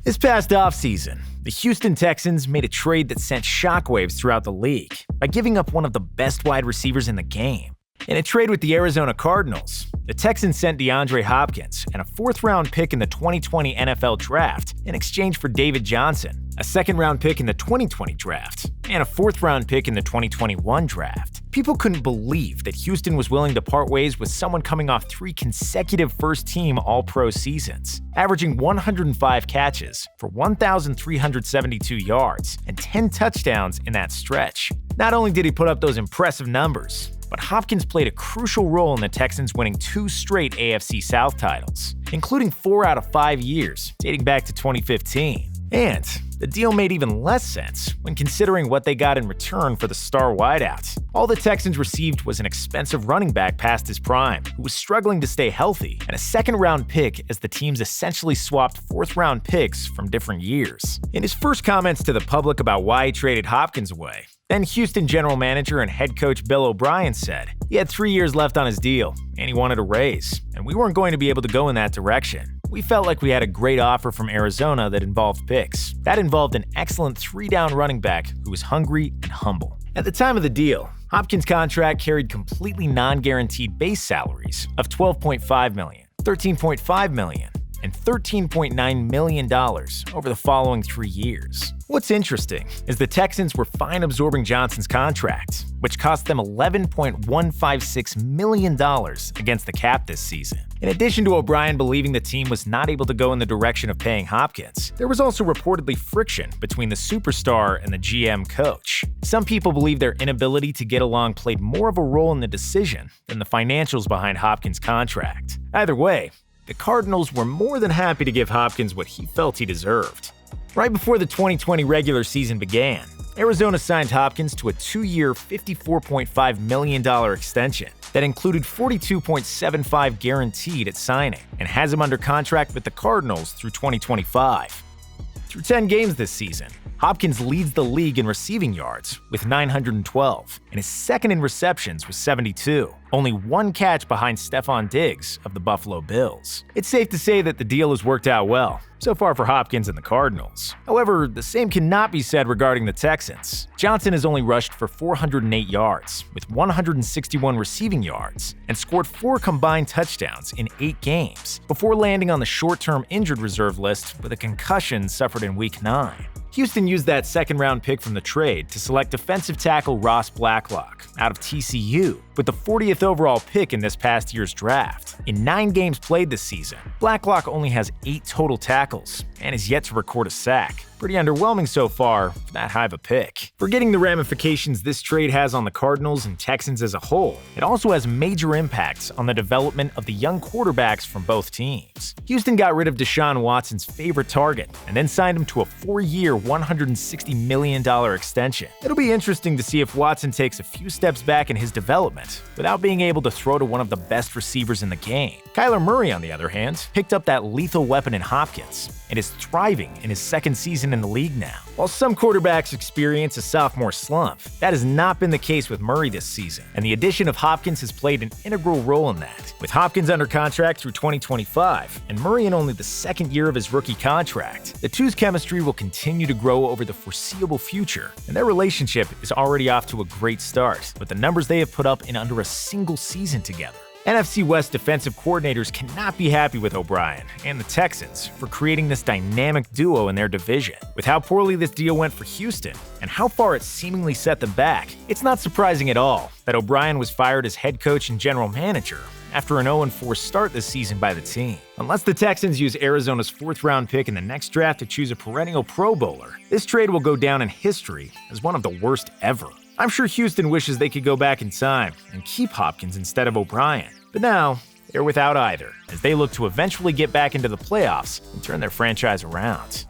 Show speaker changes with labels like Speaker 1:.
Speaker 1: This past offseason, the Houston Texans made a trade that sent shockwaves throughout the league by giving up one of the best wide receivers in the game. In a trade with the Arizona Cardinals, the Texans sent DeAndre Hopkins and a fourth-round pick in the 2020 NFL Draft in exchange for David Johnson, a second-round pick in the 2020 Draft, and a fourth-round pick in the 2021 Draft. People couldn't believe that Houston was willing to part ways with someone coming off 3 consecutive first-team All-Pro seasons, averaging 105 catches for 1,372 yards and 10 touchdowns in that stretch. Not only did he put up those impressive numbers, but Hopkins played a crucial role in the Texans winning 2 straight AFC South titles, including 4 out of 5 years, dating back to 2015. And the deal made even less sense when considering what they got in return for the star wideout. All the Texans received was an expensive running back past his prime, who was struggling to stay healthy, and a second-round pick as the teams essentially swapped fourth-round picks from different years. In his first comments to the public about why he traded Hopkins away, then Houston general manager and head coach Bill O'Brien said he had 3 years left on his deal, and he wanted a raise, and we weren't going to be able to go in that direction. We felt like we had a great offer from Arizona that involved picks. That involved an excellent 3-down running back who was hungry and humble. At the time of the deal, Hopkins' contract carried completely non-guaranteed base salaries of $12.5 million, $13.5 million, and $13.9 million over the following 3 years. What's interesting is the Texans were fine absorbing Johnson's contract, which cost them $11.156 million against the cap this season. In addition to O'Brien believing the team was not able to go in the direction of paying Hopkins, there was also reportedly friction between the superstar and the GM coach. Some people believe their inability to get along played more of a role in the decision than the financials behind Hopkins' contract. Either way, the Cardinals were more than happy to give Hopkins what he felt he deserved. Right before the 2020 regular season began, Arizona signed Hopkins to a 2-year, $54.5 million extension that included $42.75 guaranteed at signing and has him under contract with the Cardinals through 2025. Through 10 games this season, Hopkins leads the league in receiving yards with 912, and his second in receptions was 72, only 1 catch behind Stephon Diggs of the Buffalo Bills. It's safe to say that the deal has worked out well so far for Hopkins and the Cardinals. However, the same cannot be said regarding the Texans. Johnson has only rushed for 408 yards with 161 receiving yards and scored 4 combined touchdowns in 8 games before landing on the short-term injured reserve list with a concussion suffered in Week 9. Houston used that second-round pick from the trade to select defensive tackle Ross Blacklock out of TCU with the 40th overall pick in this past year's draft. In 9 games played this season, Blacklock only has 8 total tackles and is yet to record a sack. Pretty underwhelming so far for that high of a pick. Forgetting the ramifications this trade has on the Cardinals and Texans as a whole, it also has major impacts on the development of the young quarterbacks from both teams. Houston got rid of Deshaun Watson's favorite target and then signed him to a 4-year, $160 million extension. It'll be interesting to see if Watson takes a few steps back in his development without being able to throw to one of the best receivers in the game. Kyler Murray, on the other hand, picked up that lethal weapon in Hopkins and is thriving in his second season in the league now. While some quarterbacks experience a sophomore slump, that has not been the case with Murray this season, and the addition of Hopkins has played an integral role in that. With Hopkins under contract through 2025 and Murray in only the second year of his rookie contract, the two's chemistry will continue to grow over the foreseeable future, and their relationship is already off to a great start with the numbers they have put up in under a single season together. NFC West defensive coordinators cannot be happy with O'Brien and the Texans for creating this dynamic duo in their division. With how poorly this deal went for Houston and how far it seemingly set them back, it's not surprising at all that O'Brien was fired as head coach and general manager after an 0-4 start this season by the team. Unless the Texans use Arizona's 4th-round pick in the next draft to choose a perennial Pro Bowler, this trade will go down in history as one of the worst ever. I'm sure Houston wishes they could go back in time and keep Hopkins instead of O'Brien, but now they're without either as they look to eventually get back into the playoffs and turn their franchise around.